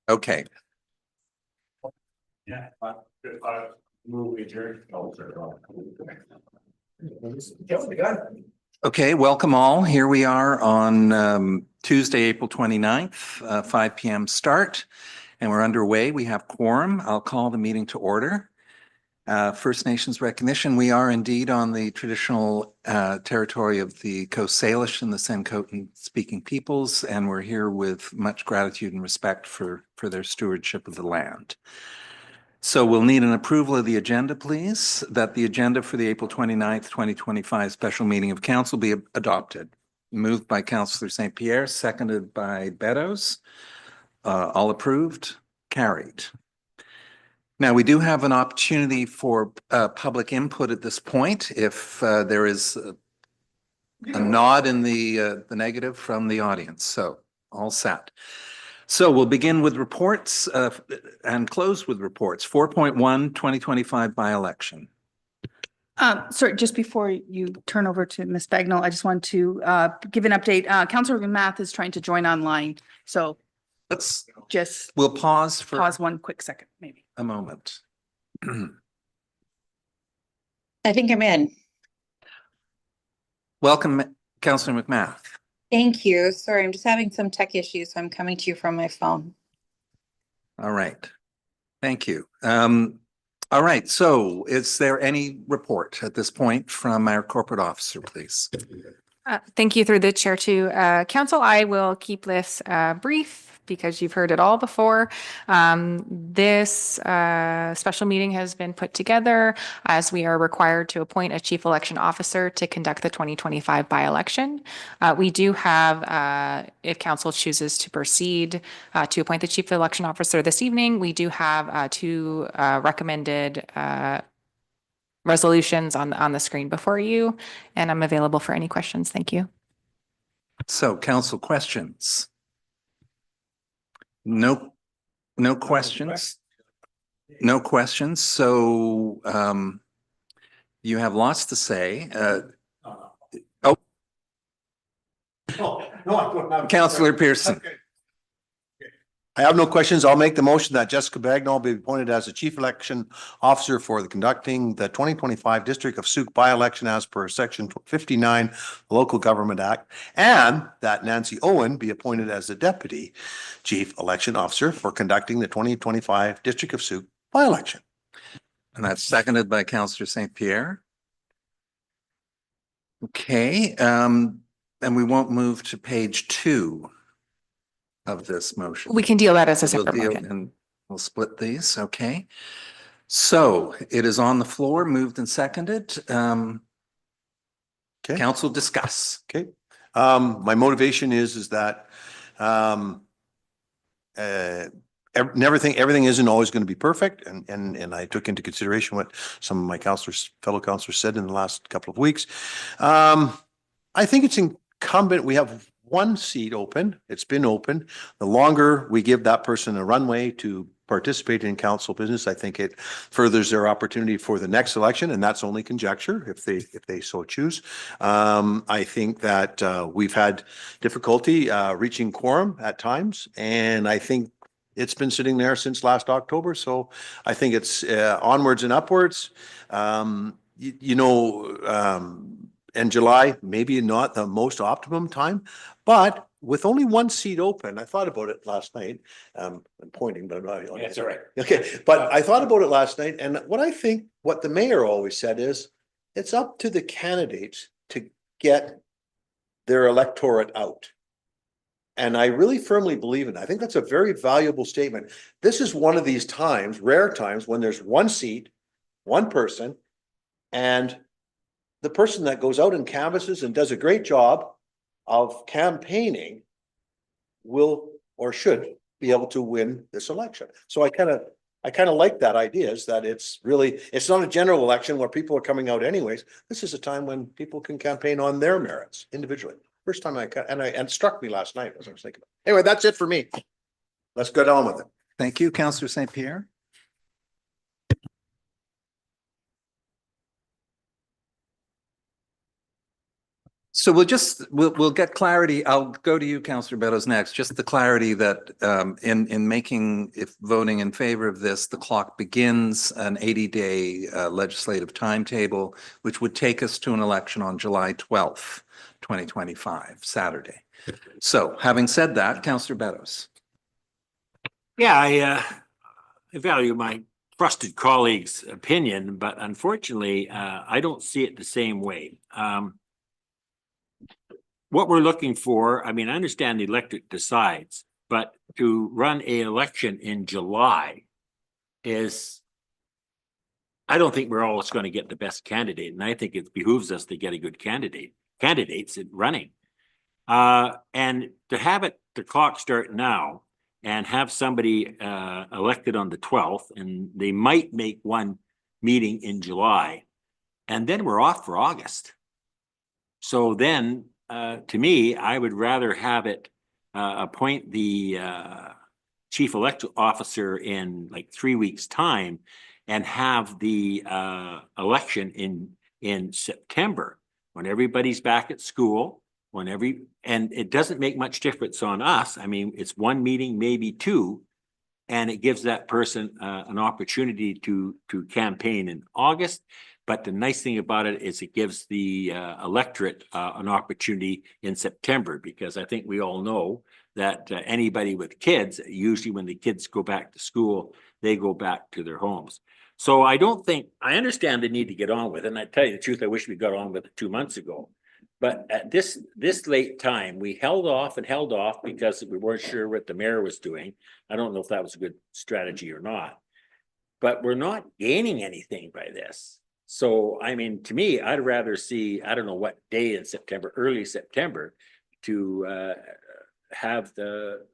Okay. Yeah. Move adjourned. Okay, welcome all. Here we are on Tuesday, April 29th, 5 p.m. start, and we're underway. We have quorum. I'll call the meeting to order. First Nations recognition. We are indeed on the traditional territory of the Coast Salish and the Senkotan speaking peoples, and we're here with much gratitude and respect for their stewardship of the land. So we'll need an approval of the agenda, please, that the agenda for the April 29th, 2025 special meeting of council be adopted. Moved by Councillor St. Pierre, seconded by Beddoes. All approved, carried. Now, we do have an opportunity for public input at this point. If there is a nod in the negative from the audience. So all set. So we'll begin with reports and close with reports. 4.1, 2025 by-election. Sorry, just before you turn over to Ms. Bagnall, I just want to give an update. Councillor Math is trying to join online. So We'll pause for pause one quick second, maybe. a moment. I think I'm in. Welcome, Councillor McMath. Thank you. Sorry, I'm just having some tech issues, so I'm coming to you from my phone. All right. Thank you. All right. So is there any report at this point from our corporate officer, please? Thank you through the chair to council. I will keep this brief because you've heard it all before. This special meeting has been put together as we are required to appoint a chief election officer to conduct the 2025 by-election. We do have, if council chooses to proceed to appoint the chief election officer this evening, we do have two recommended resolutions on the screen before you, and I'm available for any questions. Thank you. So council questions? No questions? No questions. So you have lots to say. Councillor Pearson. Okay. I have no questions. I'll make the motion that Jessica Bagnall be appointed as the chief election officer for conducting the 2025 District of Sooke by-election as per section 59 Local Government Act, and that Nancy Owen be appointed as the deputy chief election officer for conducting the 2025 District of Sooke by-election. And that's seconded by Councillor St. Pierre. Okay, and we won't move to page 2 of this motion. We can deal that as a separate motion. And we'll split these. Okay. So it is on the floor, moved and seconded. Okay. Council discuss. Okay. My motivation is that everything isn't always going to be perfect, and I took into consideration what some of my fellow councillors said in the last couple of weeks. I think it's incumbent. We have one seat open. It's been open. The longer we give that person a runway to participate in council business, I think it furthers their opportunity for the next election, and that's only conjecture if they so choose. I think that we've had difficulty reaching quorum at times, and I think it's been sitting there since last October. So I think it's onwards and upwards. In July, maybe not the most optimum time, but with only one seat open, I thought about it last night. I'm pointing, but I'm not. Yeah, it's all right. Okay, but I thought about it last night, and what the mayor always said is, it's up to the candidates to get their electorate out. And I really firmly believe in it. I think that's a very valuable statement. This is one of these times, rare times, when there's one seat, one person, and the person that goes out and canvasses and does a great job of campaigning will or should be able to win this election. So I kind of like that idea, is that it's not a general election where people are coming out anyways. This is a time when people can campaign on their merits individually. First time and it struck me last night as I was thinking. Anyway, that's it for me. Let's go down with it. Thank you, Councillor St. Pierre. So we'll get clarity. I'll go to you, Councillor Beddoes, next. Just the clarity that in making, if voting in favor of this, the clock begins an 80-day legislative timetable, which would take us to an election on July 12th, 2025, Saturday. So having said that, Councillor Beddoes. Yeah, I value my trusted colleague's opinion, but unfortunately, I don't see it the same way. What we're looking for, I mean, I understand the electorate decides, but to run an election in July is, I don't think we're always going to get the best candidate, and I think it behooves us to get a good candidates in running. And to have the clock start now and have somebody elected on the 12th, and they might make one meeting in July, and then we're off for August. So then, to me, I would rather have it appoint the chief electoral officer in like 3 weeks' time and have the election in September when everybody's back at school, and it doesn't make much difference on us. I mean, it's one meeting, maybe two, and it gives that person an opportunity to campaign in August. But the nice thing about it is it gives the electorate an opportunity in September, because I think we all know that anybody with kids, usually when the kids go back to school, they go back to their homes. So I understand the need to get on with it. And I tell you the truth, I wish we got on with it 2 months ago. But at this late time, we held off because we weren't sure what the mayor was doing. I don't know if that was a good strategy or not, but we're not gaining anything by this. So, I mean, to me, I'd rather see, I don't know what day in September, early September, to have the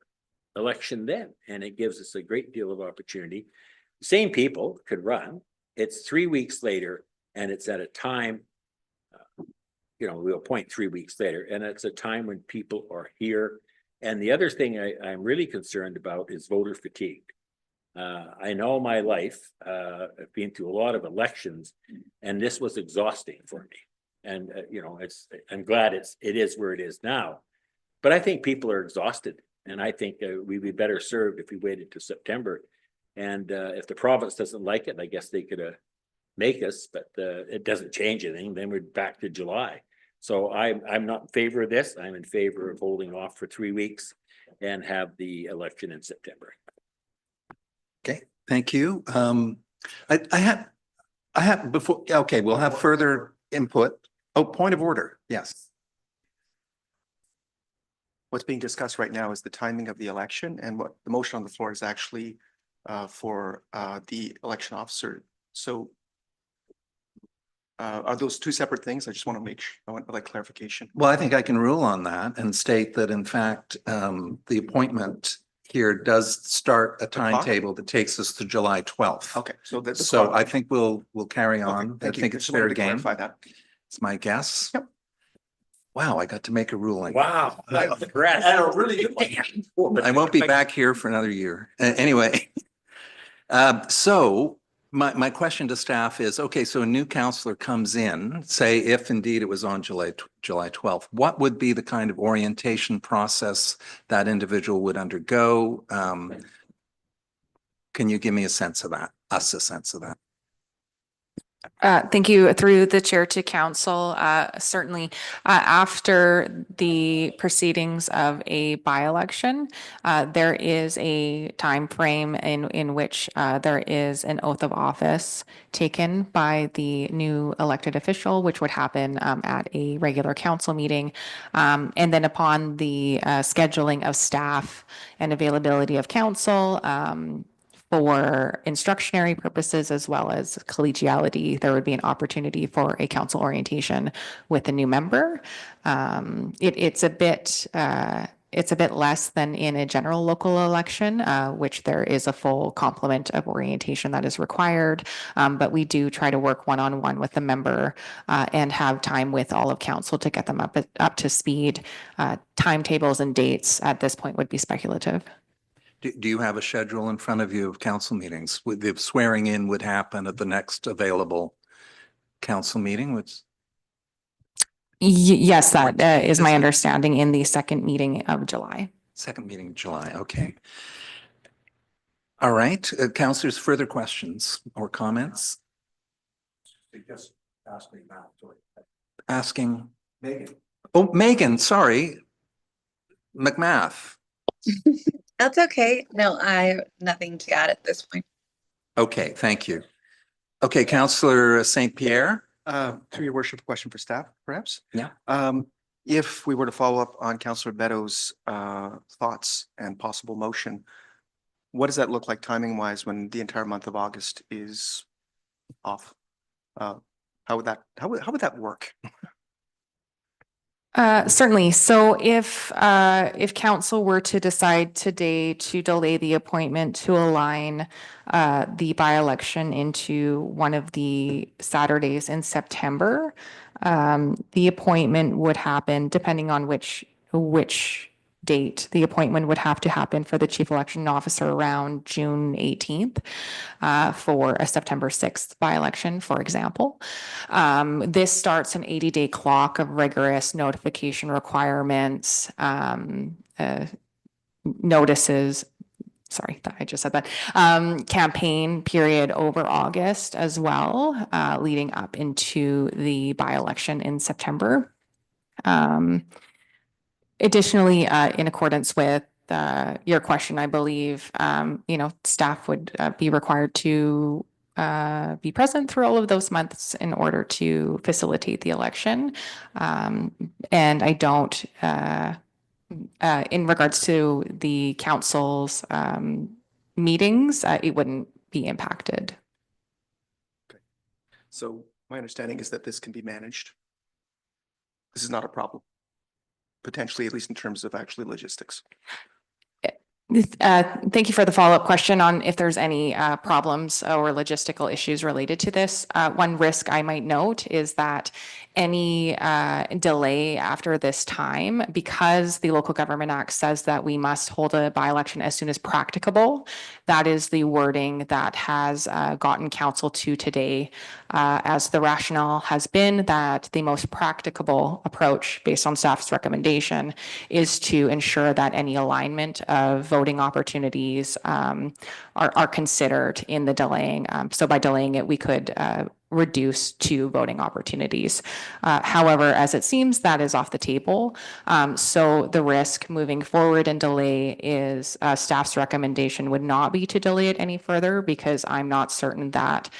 election then. And it gives us a great deal of opportunity. Same people could run. It's 3 weeks later, and it's at a time, we'll appoint 3 weeks later, and it's a time when people are here. And the other thing I'm really concerned about is voter fatigue. I know my life, I've been through a lot of elections, and this was exhausting for me. And, I'm glad it is where it is now. But I think people are exhausted, and I think we'd be better served if we waited to September. And if the province doesn't like it, I guess they could make us, but it doesn't change anything. Then we're back to July. So I'm not in favor of this. I'm in favor of holding off for 3 weeks and have the election in September. Okay, thank you. I have before, okay, we'll have further input. Oh, point of order. Yes. What's being discussed right now is the timing of the election, and what the motion on the floor is actually for the election officer. So are those two separate things? I just want to I want like clarification. Well, I think I can rule on that and state that in fact, the appointment here does start a timetable that takes us to July 12th. Okay, so that's So I think we'll carry on. I think it's fair game. Clarify that. It's my guess. Yep. Wow, I got to make a ruling. Wow. I'm impressed. And a really good one. I won't be back here for another year. Anyway. So my question to staff is, okay, so a new counselor comes in, say if indeed it was on July 12th, what would be the kind of orientation process that individual would undergo? Can you give me a sense of that, a sense of that? Thank you. Through the chair to council, certainly after the proceedings of a by-election, there is a time frame in which there is an oath of office taken by the new elected official, which would happen at a regular council meeting. And then upon the scheduling of staff and availability of council, for instructionary purposes as well as collegiality, there would be an opportunity for a council orientation with a new member. It's a bit less than in a general local election, which there is a full complement of orientation that is required. But we do try to work one-on-one with the member and have time with all of council to get them up to speed. Timetables and dates at this point would be speculative. Do you have a schedule in front of you of council meetings? The swearing in would happen at the next available council meeting? Yes, that is my understanding in the second meeting of July. Second meeting in July, okay. All right, councillors, further questions or comments? Just ask me now. Asking, Megan. oh, Megan, sorry. McMath. That's okay. No, I have nothing to add at this point. Okay, thank you. Okay, Councillor St. Pierre. Through your worship, question for staff, perhaps? Yeah. If we were to follow up on Councillor Beto's thoughts and possible motion, what does that look like timing wise when the entire month of August is off? How would that work? Certainly. So if council were to decide today to delay the appointment to align the by-election into one of the Saturdays in September, the appointment would happen depending on which date. The appointment would have to happen for the chief election officer around June 18th for a September 6th by-election, for example. This starts an 80-day clock of rigorous notification requirements, notices. Sorry, I just said that. Campaign period over August as well, leading up into the by-election in September. Additionally, in accordance with your question, I believe, staff would be required to be present through all of those months in order to facilitate the election. And I don't, in regards to the council's meetings, it wouldn't be impacted. So my understanding is that this can be managed. This is not a problem. Potentially, at least in terms of actually logistics. Thank you for the follow-up question on if there's any problems or logistical issues related to this. One risk I might note is that any delay after this time, because the Local Government Act says that we must hold a by-election as soon as practicable, that is the wording that has gotten council to today, as the rationale has been that the most practicable approach based on staff's recommendation is to ensure that any alignment of voting opportunities are considered in the delaying. So by delaying it, we could reduce 2 voting opportunities. However, as it seems, that is off the table. So the risk moving forward and delay is staff's recommendation would not be to delay it any further, because I'm not certain that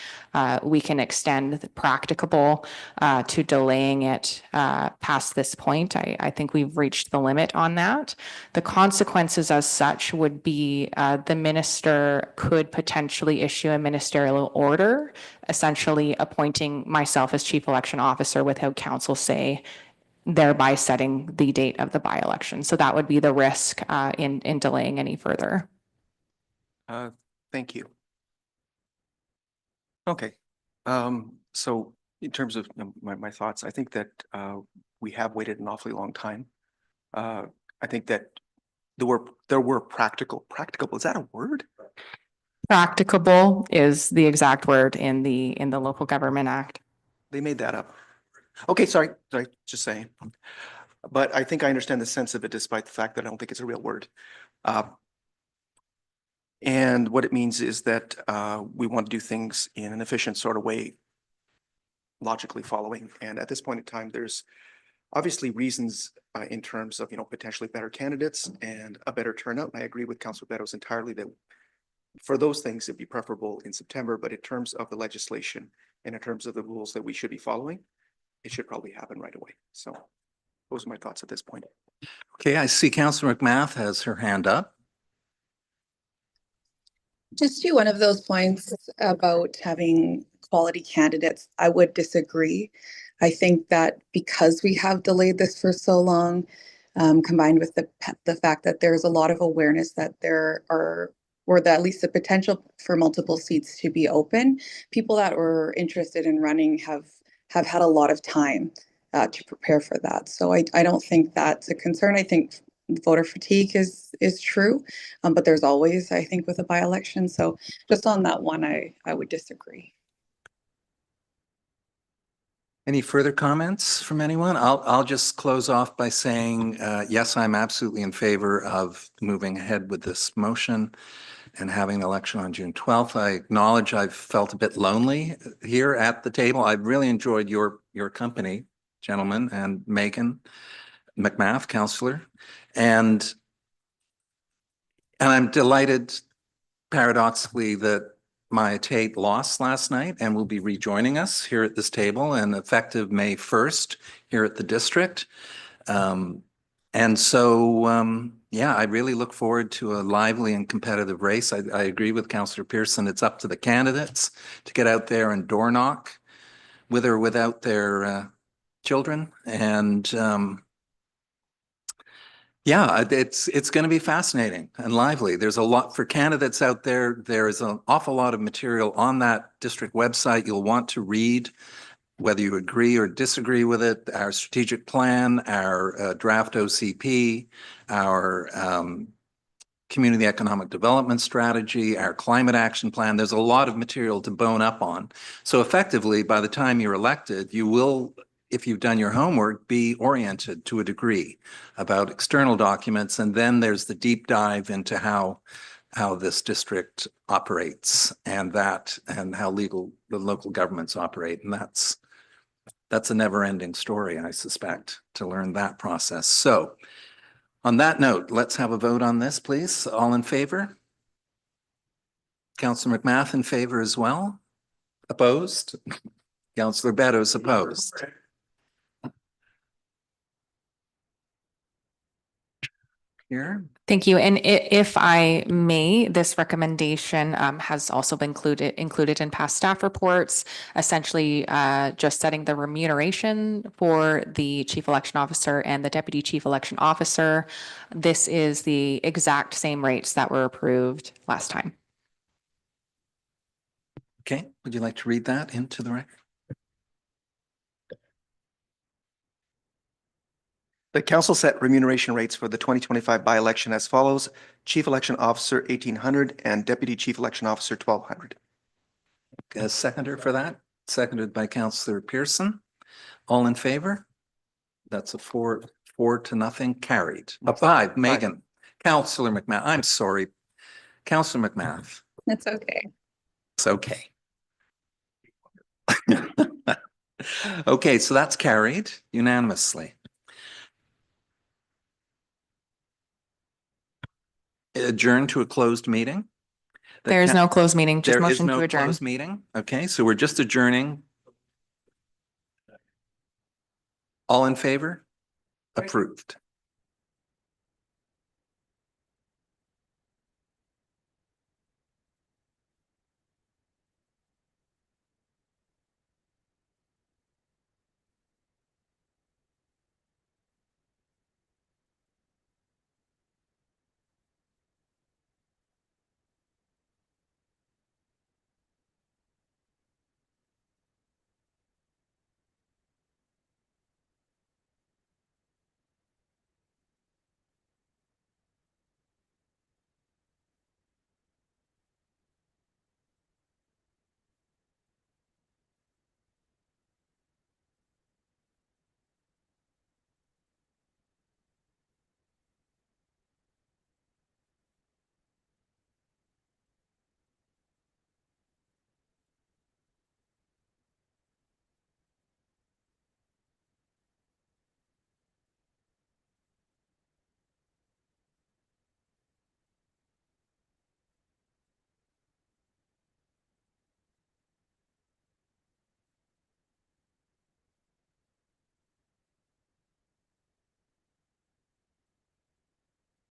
we can extend the practicable to delaying it past this point. I think we've reached the limit on that. The consequences as such would be the minister could potentially issue a ministerial order, essentially appointing myself as chief election officer without council say, thereby setting the date of the by-election. So that would be the risk in delaying any further. Thank you. Okay. So in terms of my thoughts, I think that we have waited an awfully long time. I think that there were practical, is that a word? Practicable is the exact word in the Local Government Act. They made that up. Okay, sorry, just saying. But I think I understand the sense of it, despite the fact that I don't think it's a real word. And what it means is that we want to do things in an efficient sort of way, logically following. And at this point in time, there's obviously reasons in terms of, potentially better candidates and a better turnout. And I agree with Councilor Beddoes entirely that for those things, it'd be preferable in September. But in terms of the legislation and in terms of the rules that we should be following, it should probably happen right away. So those are my thoughts at this point. Okay, I see Councillor McMath has her hand up. Just to one of those points about having quality candidates, I would disagree. I think that because we have delayed this for so long, combined with the fact that there's a lot of awareness that there are, or that at least the potential for multiple seats to be open, people that were interested in running have had a lot of time to prepare for that. So I don't think that's a concern. I think voter fatigue is true, but there's always, I think, with a by-election. So just on that one, I would disagree. Any further comments from anyone? I'll just close off by saying, yes, I'm absolutely in favor of moving ahead with this motion and having an election on June 12th. I acknowledge I've felt a bit lonely here at the table. I've really enjoyed your company, gentlemen, and Megan McMath, Councillor. And I'm delighted, paradoxically, that Maya Tate lost last night and will be rejoining us here at this table and effective May 1st here at the district. And so, yeah, I really look forward to a lively and competitive race. I agree with Councillor Pearson. It's up to the candidates to get out there and door knock with or without their children. And yeah, it's going to be fascinating and lively. There's a lot for candidates out there. There is an awful lot of material on that district website you'll want to read, whether you agree or disagree with it. Our strategic plan, our draft OCP, our community economic development strategy, our climate action plan. There's a lot of material to bone up on. So effectively, by the time you're elected, you will, if you've done your homework, be oriented to a degree about external documents. And then there's the deep dive into how this district operates and how the local governments operate. And that's a never-ending story, I suspect, to learn that process. So on that note, let's have a vote on this, please. All in favor? Councillor McMath in favor as well? Opposed? Councillor Beddoes opposed. Here. Thank you. And if I may, this recommendation has also been included in past staff reports, essentially just setting the remuneration for the chief election officer and the deputy chief election officer. This is the exact same rates that were approved last time. Okay, would you like to read that into the record? The council set remuneration rates for the 2025 by-election as follows: Chief Election Officer 1,800 and Deputy Chief Election Officer 1,200. A seconder for that? Seconded by Councillor Pearson. All in favor? That's a 4-0 carried. A 5, Megan. Councillor McMath, I'm sorry. Councillor McMath. That's okay. It's okay. Okay, so that's carried unanimously. Adjourn to a closed meeting. There is no closed meeting, just There is motion to no adjourn. closed meeting. Okay, so we're just adjourning. All in favor? Approved.